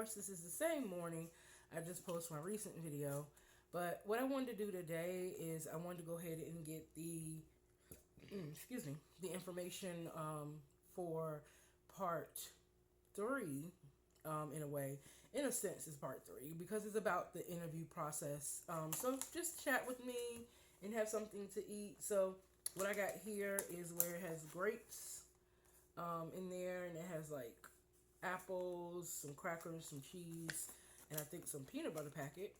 course, this is the same morning. I just posted my recent video. But what I wanted to do today is I wanted to go ahead and get the, excuse me, the information for part three, in a way. In a sense, it's part three because it's about the interview process. So just chat with me and have something to eat. So what I got here is where it has grapes in there, and it has like apples, some crackers, some cheese, and I think some peanut butter packet.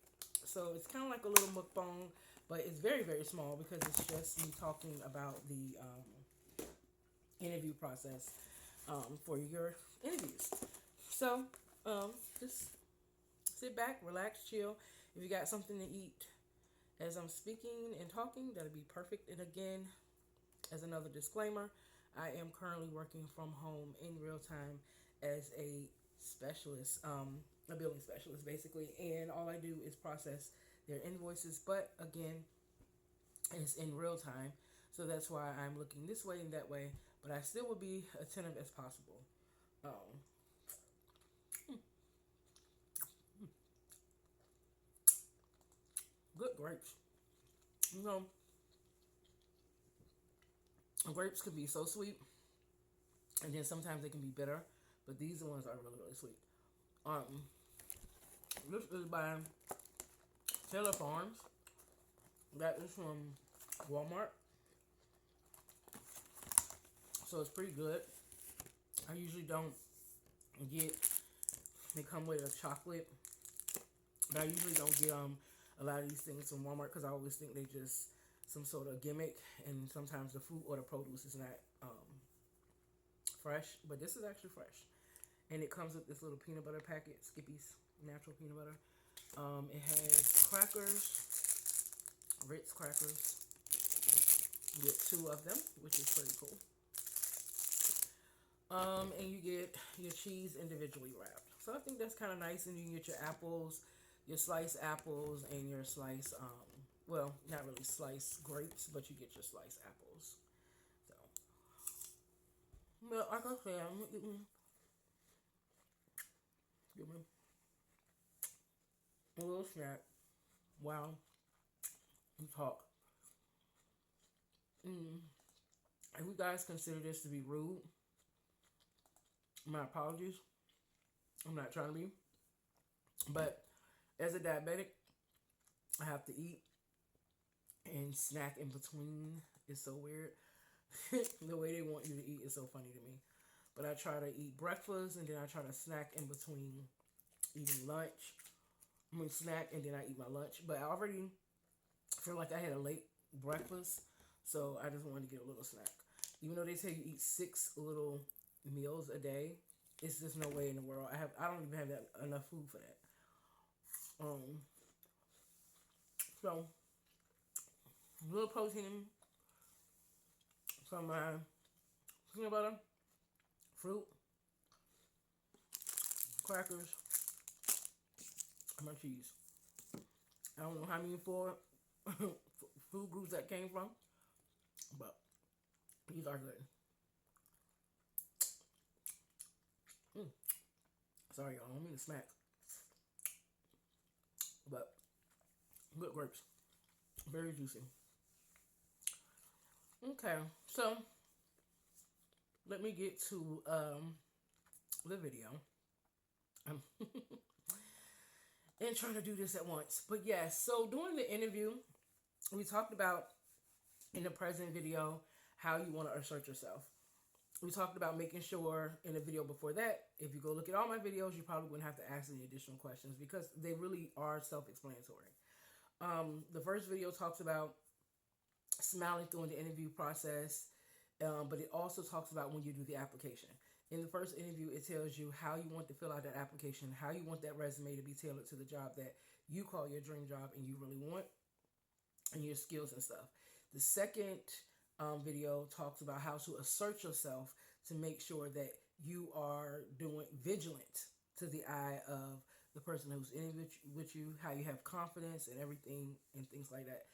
So it's kind of like a little mukbang, but it's very, very small because it's just me talking about the interview process for your interviews. So just sit back, relax, chill. If you got something to eat as I'm speaking and talking, that'll be perfect. And again, as another disclaimer, I am currently working from home in real time as a specialist, a billing specialist basically, and all I do is process their invoices. But again, it's in real time, so that's why I'm looking this way and that way. But I still will be attentive as possible. Um, Good grapes. You know, grapes can be so sweet, and then sometimes they can be bitter. But these ones are really, really sweet. Um, this is by Taylor Farms. That is from Walmart, so it's pretty good. I usually don't get. They come with a chocolate, but I usually don't get a lot of these things from Walmart because I always think they just some sort of gimmick, and sometimes the fruit or the produce is not fresh. But this is actually fresh, and it comes with this little peanut butter packet, Skippy's natural peanut butter. It has crackers, Ritz crackers. You get two of them, which is pretty cool. And you get your cheese individually wrapped. So I think that's kind of nice. And you can get your apples, your sliced apples, and your sliced, well, not really sliced grapes, but you get your sliced apples. So, well, like I said, I'm eating, give me a little snack while you talk. If you guys consider this to be rude, my apologies. I'm not trying to be. But as a diabetic, I have to eat and snack in between. It's so weird. The way they want you to eat is so funny to me. But I try to eat breakfast and then I try to snack in between eating lunch. I mean, snack and then I eat my lunch. But I already feel like I had a late breakfast, so I just wanted to get a little snack. Even though they say you eat 6 little meals a day, it's just no way in the world. I don't even have enough food for that. So a little protein from my peanut butter, fruit, crackers, and my cheese. I don't know how many four food groups that came from, but these are good. Sorry, y'all. I don't mean to smack, but good grapes. Very juicy. Okay, so let me get to the video. I'm and trying to do this at once. But yes, so during the interview, we talked about in the present video how you want to assert yourself. We talked about making sure in the video before that, if you go look at all my videos, you probably wouldn't have to ask any additional questions because they really are self-explanatory. The first video talks about smiling through the interview process, but it also talks about when you do the application. In the first interview, it tells you how you want to fill out that application, how you want that resume to be tailored to the job that you call your dream job and you really want, and your skills and stuff. The second video talks about how to assert yourself to make sure that you are doing vigilant to the eye of the person who's in with you, how you have confidence and everything and things like that.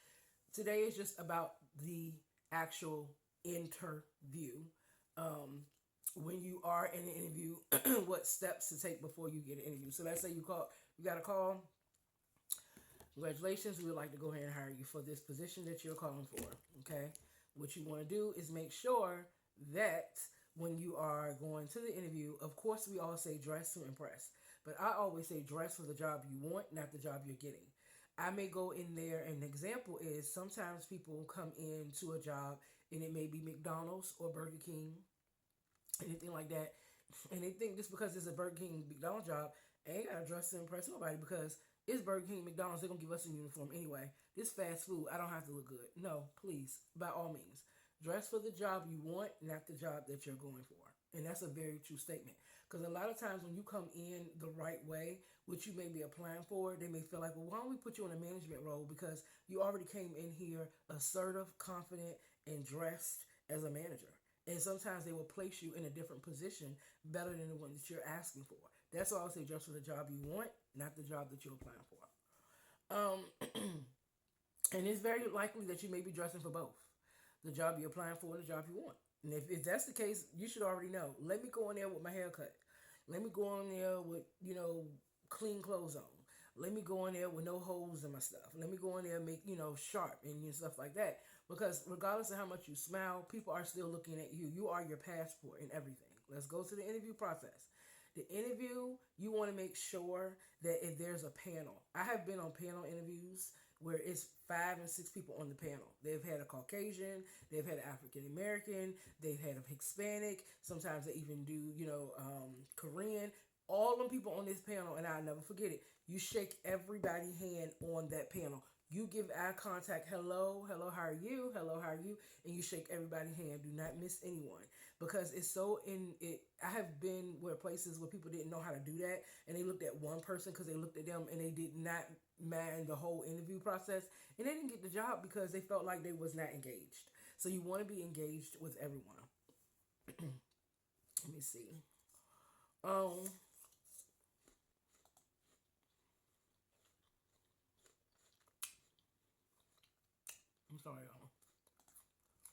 Today is just about the actual interview. when you are in an interview, what steps to take before you get an interview. So let's say you got a call. Congratulations, we would like to go ahead and hire you for this position that you're calling for. Okay, what you want to do is make sure that when you are going to the interview, of course, we all say dress to impress, but I always say dress for the job you want, not the job you're getting. I may go in there, and an example is sometimes people come into a job and it may be McDonald's or Burger King, anything like that. And they think just because it's a Burger King McDonald's job, I ain't gotta dress to impress nobody because it's Burger King McDonald's. They're gonna give us a uniform anyway. This fast food, I don't have to look good. No, please, by all means, dress for the job you want, not the job that you're going for. And that's a very true statement. Because a lot of times when you come in the right way, which you may be applying for, they may feel like, well, why don't we put you in a management role? Because you already came in here assertive, confident, and dressed as a manager. And sometimes they will place you in a different position better than the one that you're asking for. That's why I would say just for the job you want, not the job that you're applying for. And it's very likely that you may be dressing for both the job you're applying for and the job you want. And if that's the case, you should already know. Let me go in there with my haircut. Let me go in there with, clean clothes on. Let me go in there with no holes in my stuff. Let me go in there and make, sharp and stuff like that. Because regardless of how much you smile, people are still looking at you. You are your passport and everything. Let's go to the interview process. The interview, you want to make sure that if there's a panel. I have been on panel interviews where it's 5 and 6 people on the panel. They've had a Caucasian, they've had an African American, they've had a Hispanic. Sometimes they even do, Korean. All them people on this panel, and I'll never forget it. You shake everybody's hand on that panel. You give eye contact. Hello, hello, how are you? Hello, how are you? And you shake everybody's hand. Do not miss anyone because it's so in it. I have been where places where people didn't know how to do that, and they looked at one person because they looked at them, and they did not mind the whole interview process, and they didn't get the job because they felt like they was not engaged. So you want to be engaged with everyone. Let me see. Um, I'm sorry, y'all.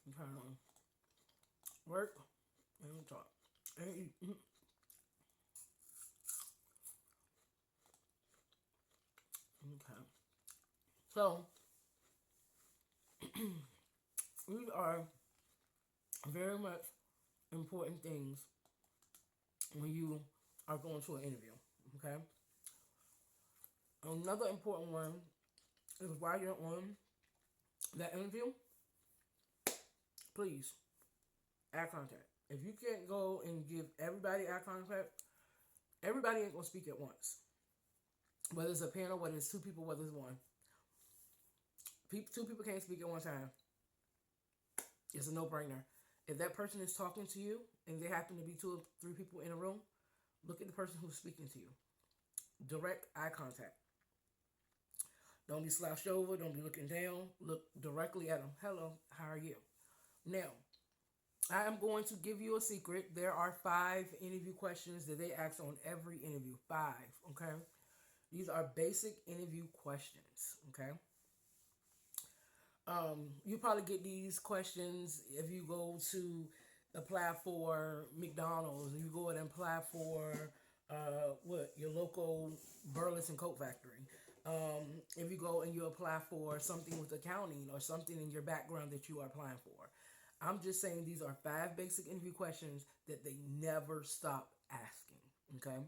I'm trying to work and talk and eat. Okay. So these are very much important things when you are going to an interview. Okay. Another important one is while you're on that interview, please eye contact. If you can't go and give everybody eye contact, everybody ain't gonna speak at once. Whether it's a panel, whether it's 2 people, whether it's one. 2 people can't speak at one time. It's a no-brainer. If that person is talking to you and there happen to be 2 or 3 people in a room, look at the person who's speaking to you. Direct eye contact. Don't be slouched over. Don't be looking down. Look directly at them. Hello, how are you? Now, I am going to give you a secret. There are 5 interview questions that they ask on every interview. 5, okay? These are basic interview questions, okay? You probably get these questions if you go to apply for McDonald's, you go and apply for your local Burleson coat factory. If you go and you apply for something with accounting or something in your background that you are applying for. I'm just saying these are 5 basic interview questions that they never stop asking. Okay.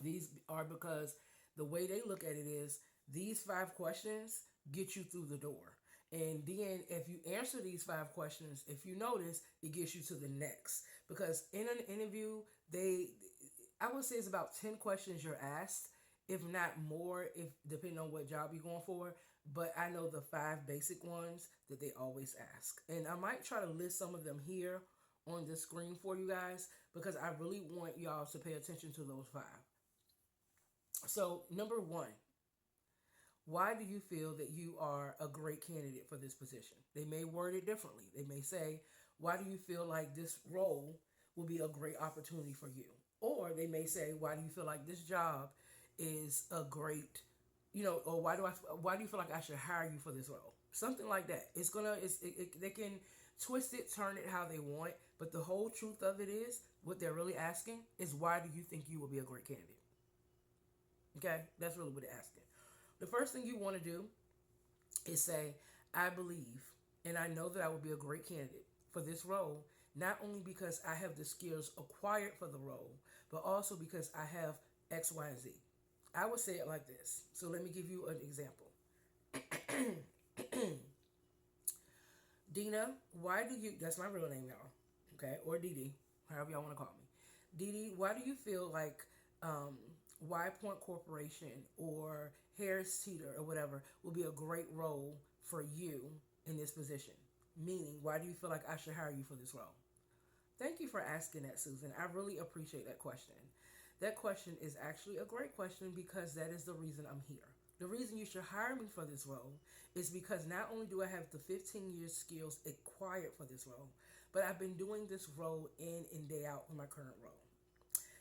These are because the way they look at it is these 5 questions get you through the door. And then if you answer these 5 questions, if you notice, it gets you to the next. Because in an interview, I would say it's about 10 questions you're asked, if not more, if depending on what job you're going for. But I know the 5 basic ones that they always ask. And I might try to list some of them here on the screen for you guys because I really want y'all to pay attention to those 5. So, number 1, why do you feel that you are a great candidate for this position? They may word it differently. They may say, why do you feel like this role will be a great opportunity for you? Or they may say, why do you feel like this job is a great, or why do you feel like I should hire you for this role? Something like that. They can twist it, turn it how they want, But the whole truth of it is, what they're really asking is, why do you think you will be a great candidate? Okay, that's really what they're asking. The first thing you want to do is say, I believe and I know that I would be a great candidate for this role, not only because I have the skills acquired for the role, but also because I have X, Y, and Z. I would say it like this. So let me give you an example. Dina, why do you, that's my real name, y'all, okay, or Dee Dee, however y'all want to call me. Dee Dee, why do you feel like Y Point Corporation or Harris Teeter or whatever will be a great role for you in this position? Meaning, why do you feel like I should hire you for this role? Thank you for asking that, Susan. I really appreciate that question. That question is actually a great question because that is the reason I'm here. The reason you should hire me for this role is because not only do I have the 15 years skills acquired for this role, but I've been doing this role in and day out in my current role.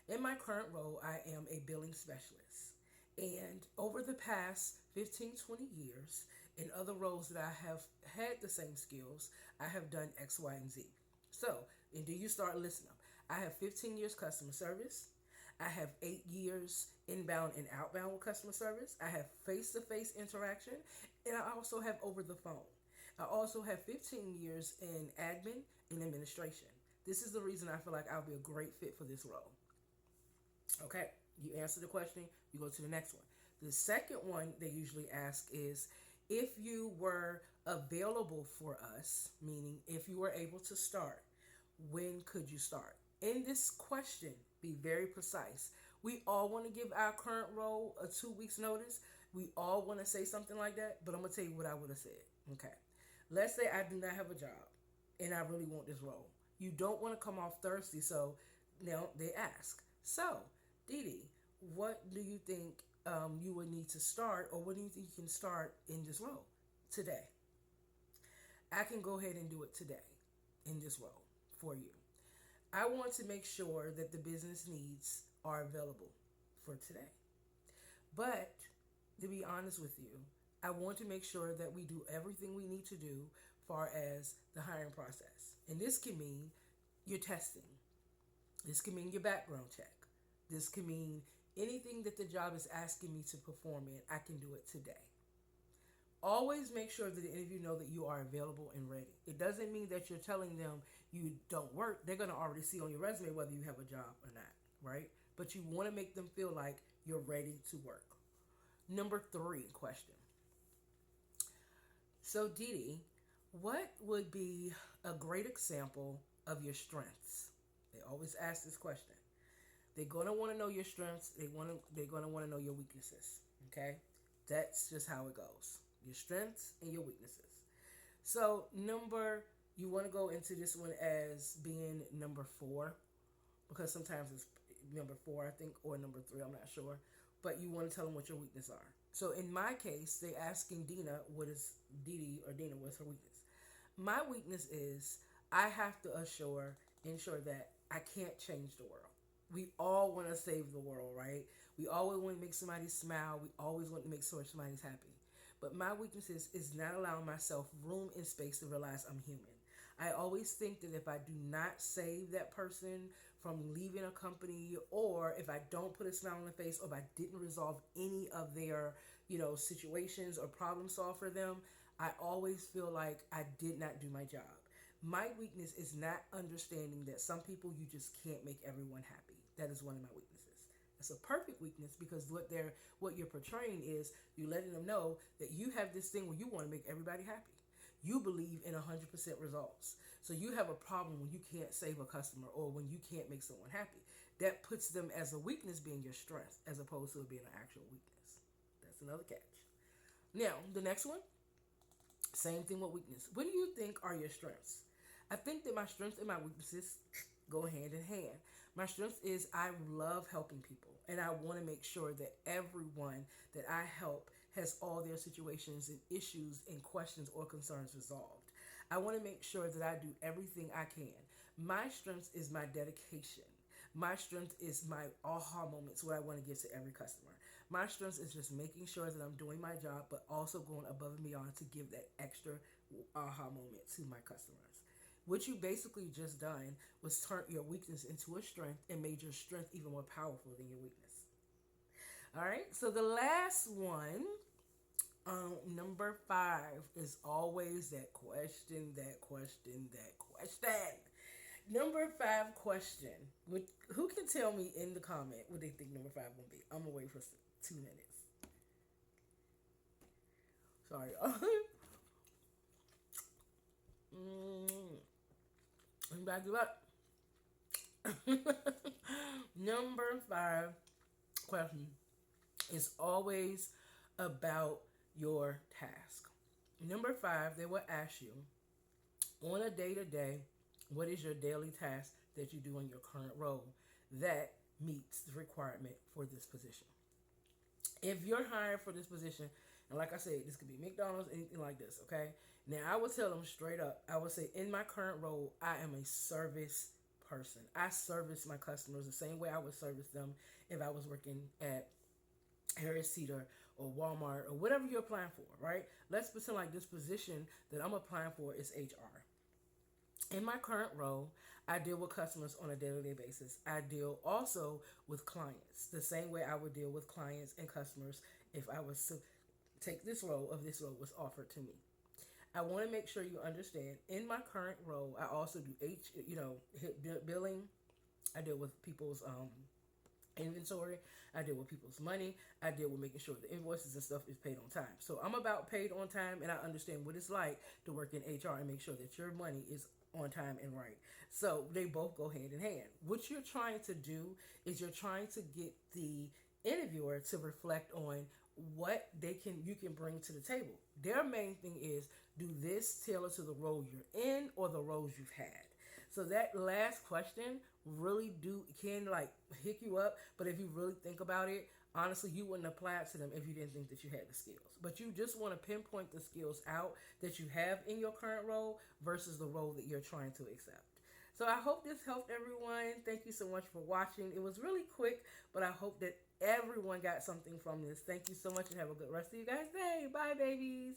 In my current role, I am a billing specialist. And over the past 15, 20 years, in other roles that I have had the same skills, I have done X, Y, and Z. So, and do you start listening up? I have 15 years customer service. I have 8 years inbound and outbound with customer service. I have face to face interaction. And I also have over the phone. I also have 15 years in admin and administration. This is the reason I feel like I'll be a great fit for this role. Okay, you answer the question, you go to the next one. The second one they usually ask is, if you were available for us, meaning if you were able to start, when could you start? In this question, be very precise. We all want to give our current role a 2 weeks notice. We all want to say something like that, but I'm going to tell you what I would have said. Okay. Let's say I do not have a job and I really want this role. You don't want to come off thirsty, so now they ask. So, Dee Dee, what do you think you would need to start, or what do you think you can start in this role today? I can go ahead and do it today in this role for you. I want to make sure that the business needs are available for today. But to be honest with you, I want to make sure that we do everything we need to do far as the hiring process. And this can mean your testing. This can mean your background check. This can mean anything that the job is asking me to perform in, I can do it today. Always make sure that the interview know that you are available and ready. It doesn't mean that you're telling them you don't work. They're going to already see on your resume whether you have a job or not, right? But you want to make them feel like you're ready to work. Number 3 question. So, Dee Dee, what would be a great example of your strengths? They always ask this question. They're gonna want to know your strengths. They're gonna want to know your weaknesses. Okay, that's just how it goes. Your strengths and your weaknesses. So you want to go into this one as being number 4, because sometimes it's number 4, I think, or number 3. I'm not sure, but you want to tell them what your weaknesses are. So in my case, they asking Dina what is Dee Dee or Dina what's her weakness. My weakness is I have to ensure that I can't change the world. We all want to save the world, right? We always want to make somebody smile. We always want to make sure somebody's happy. But my weakness is not allowing myself room and space to realize I'm human. I always think that if I do not save that person from leaving a company, or if I don't put a smile on their face, or if I didn't resolve any of their, situations or problem solve for them, I always feel like I did not do my job. My weakness is not understanding that some people you just can't make everyone happy. That is one of my weaknesses. It's a perfect weakness because what you're portraying is you letting them know that you have this thing where you want to make everybody happy. You believe in 100% results. So you have a problem when you can't save a customer or when you can't make someone happy. That puts them as a weakness being your strength as opposed to it being an actual weakness. That's another catch. Now, the next one, same thing with weakness. What do you think are your strengths? I think that my strengths and my weaknesses go hand in hand. My strength is I love helping people, and I want to make sure that everyone that I help has all their situations and issues and questions or concerns resolved. I want to make sure that I do everything I can. My strength is my dedication. My strength is my aha moments, what I want to give to every customer. My strength is just making sure that I'm doing my job, but also going above and beyond to give that extra aha moment to my customers. What you basically just done was turn your weakness into a strength and made your strength even more powerful than your weakness. All right. So the last one, number 5, is always that question, that question, that question. Number 5 question. Who can tell me in the comment what they think number 5 will be? I'm gonna wait for 2 minutes. Sorry. I'm back to up. Number 5 question is always about your task. Number 5, they will ask you on a day to day, what is your daily task that you do in your current role that meets the requirement for this position? If you're hired for this position, and like I said, this could be McDonald's, anything like this, okay? Now, I would tell them straight up, I would say, in my current role, I am a service person. I service my customers the same way I would service them if I was working at Harris Teeter or Walmart or whatever you're applying for, right? Let's pretend like this position that I'm applying for is HR. In my current role, I deal with customers on a day-to-day basis. I deal also with clients the same way I would deal with clients and customers if I was to take this role, if this role was offered to me. I want to make sure you understand. In my current role, I also do billing. I deal with people's inventory. I deal with people's money. I deal with making sure the invoices and stuff is paid on time. So I'm about paid on time, and I understand what it's like to work in HR and make sure that your money is on time and right. So they both go hand in hand. What you're trying to do is you're trying to get the interviewer to reflect on what you can bring to the table. Their main thing is, do this tailor to the role you're in or the roles you've had. So that last question really can like hick you up, but if you really think about it, honestly, you wouldn't apply it to them if you didn't think that you had the skills. But you just want to pinpoint the skills out that you have in your current role versus the role that you're trying to accept. So I hope this helped everyone. Thank you so much for watching. It was really quick, but I hope that everyone got something from this. Thank you so much and have a good rest of you guys' day. Bye, babies.